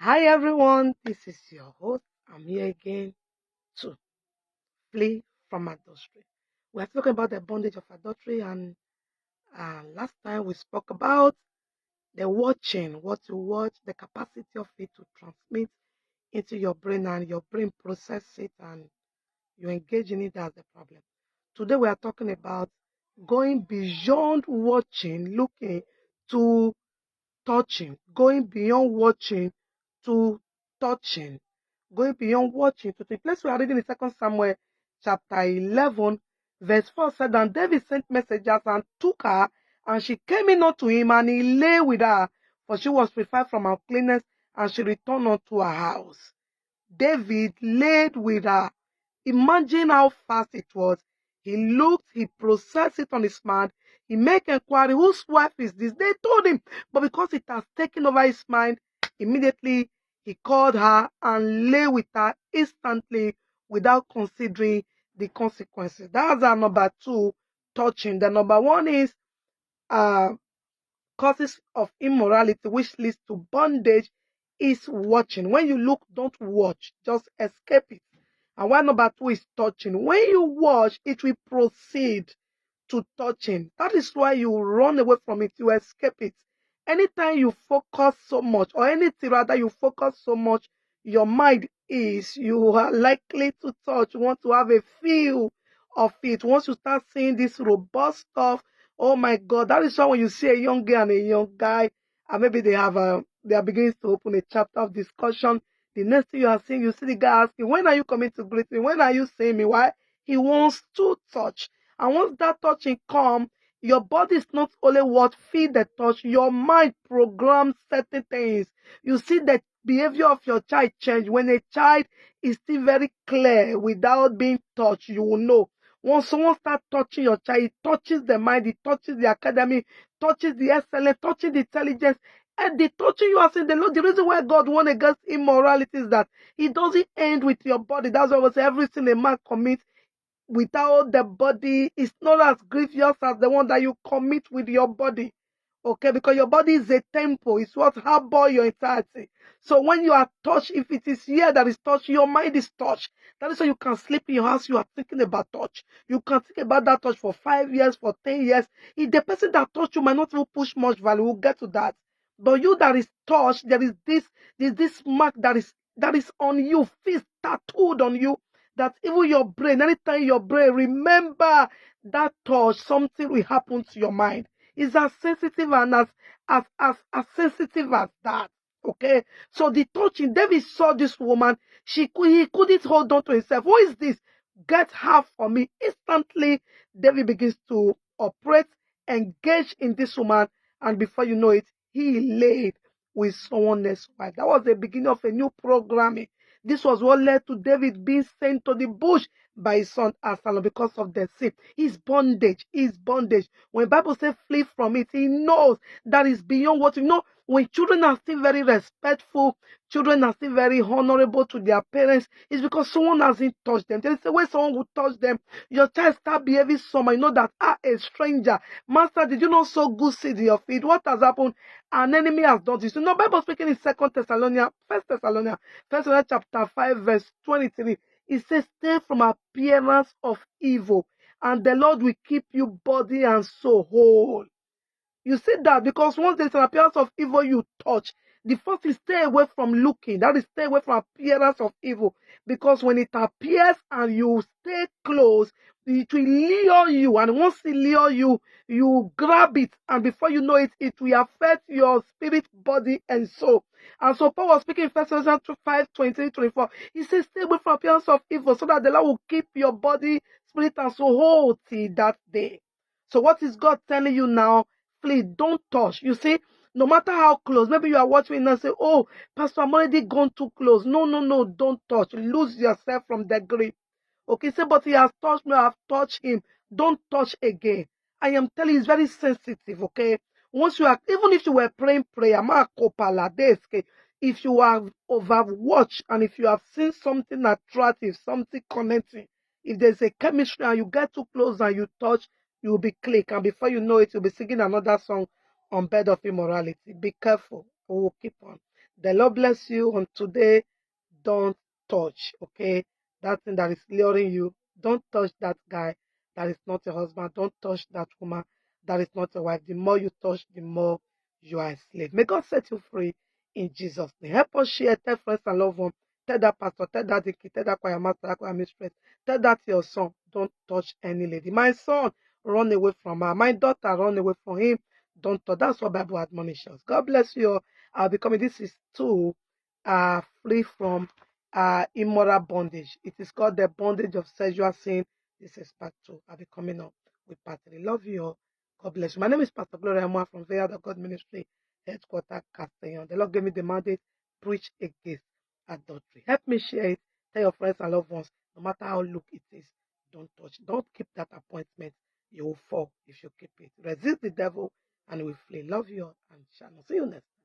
Hi everyone, this is your host. I'm here again to flee from adultery. We're talking about the bondage of adultery, and last time we spoke about the watching, what you watch, the capacity of it to transmit into your brain, and your brain process it, and you engage in it as the problem. Today we are talking about going beyond watching, looking to touching, going beyond watching to touching, going beyond watching to the place we are reading in 2 Samuel chapter 11, verse 4 said, and David sent messengers and took her, and she came in unto him, and he lay with her, for she was preferred from her cleanness, and she returned unto her house. David laid with her. Imagine how fast it was. He looked, he processed it on his mind. He made inquiry, whose wife is this? They told him, but because it has taken over his mind, immediately he called her and lay with her instantly without considering the consequences. That's our number two, touching. The number one is uh, causes of immorality, which leads to bondage, is watching. When you look, don't watch, just escape it. And one number two is touching. When you watch, it will proceed to touching. That is why you run away from it, you escape it. Anytime you focus so much, or anything rather you focus so much, your mind is, you are likely to touch. You want to have a feel of it. Once you start seeing this robust stuff, oh my God, that is why when you see a young girl and a young guy, and maybe they are beginning to open a chapter of discussion. The next thing you are seeing, you see the guy asking, when are you coming to greet me? When are you seeing me? Why? He wants to touch. And once that touching comes, your body is not only what feed the touch, your mind programs certain things. You see the behavior of your child change. When a child is still very clear without being touched, you will know. Once someone starts touching your child, it touches the mind, it touches the academy, touches the excellence, touches the intelligence. And the touching you are saying, the reason why God warned against immorality is that it doesn't end with your body. That's why we say everything a man commits without the body is not as grievous as the one that you commit with your body. Okay, because your body is a temple, it's what harbor your entirety. So when you are touched, if it is here that is touched, your mind is touched. That is why you can sleep in your house, you are thinking about touch. You can think about that touch for 5 years, for 10 years. If the person that touched you might not even push much value, we'll get to that. But you that is touched, there's this mark that is on you, feels tattooed on you, that even your brain, anytime your brain remember that touch, something will happen to your mind. It's as sensitive and as sensitive as that. Okay, so the touching, David saw this woman. He couldn't hold on to himself. Who is this? Get her for me. Instantly, David begins to operate, engage in this woman, and before you know it, he laid with someone else's wife. That was the beginning of a new programming. This was what led to David being sent to the bush by his son Absalom because of the sin. His bondage, his bondage. When the Bible says flee from it, he knows that is beyond what you know. When children are still very respectful, children are still very honorable to their parents, it's because someone hasn't touched them. There is a way someone will touch them. Your child start behaving somehow. You know that, a stranger. Master, did you not sow good seed in your feet? What has happened? An enemy has done this. You know, Bible speaking in 1 Thessalonians chapter 5, verse 23. It says, stay from appearance of evil, and the Lord will keep you body and soul whole. You see that because once there's an appearance of evil you touch, the first is stay away from looking. That is, stay away from appearance of evil. Because when it appears and you stay close, it will lure you. And once it lure you, you grab it. And before you know it, it will affect your spirit, body, and soul. And so Paul was speaking in 1 Thessalonians 5, 23, 24. He says, stay away from appearance of evil so that the Lord will keep your body, spirit, and soul whole till that day. So what is God telling you now? Please don't touch. You see, no matter how close, maybe you are watching and say, oh, Pastor, I'm already gone too close. No, no, no, don't touch. Lose yourself from the grip. Okay, say, but he has touched me, I have touched him. Don't touch again. I am telling you, it's very sensitive, okay? Once you are, even if you were praying prayer, if you have overwatched and if you have seen something attractive, something connecting, if there's a chemistry and you get too close and you touch, you will be click, and before you know it, you'll be singing another song on bed of immorality. Be careful. We will keep on. The Lord bless you on today. Don't touch, okay? That thing that is luring you. Don't touch that guy that is not your husband. Don't touch that woman that is not your wife. The more you touch, the more you are a slave. May God set you free in Jesus' name. Help us share, tell friends and loved ones. Tell that pastor, tell that deacon, tell that choir master, that choir mistress, tell that your son. Don't touch any lady. My son, run away from her. My daughter, run away from him. Don't touch. That's what Bible admonishes. God bless you. I'll be coming. This is two free from immoral bondage. It is called the bondage of sexual sin. This is part 2. I'll be coming up with part 3. Love you all. God bless you. My name is Pastor Gloria emuan from Vineyard of God Ministry, headquarters, Castellon. The Lord gave me the mandate, preach against adultery. Help me share it. Tell your friends and loved ones, no matter how look it is, don't touch. Don't keep that appointment. You will fall if you keep it. Resist the devil and he will flee. Love you all and shalom. See you next.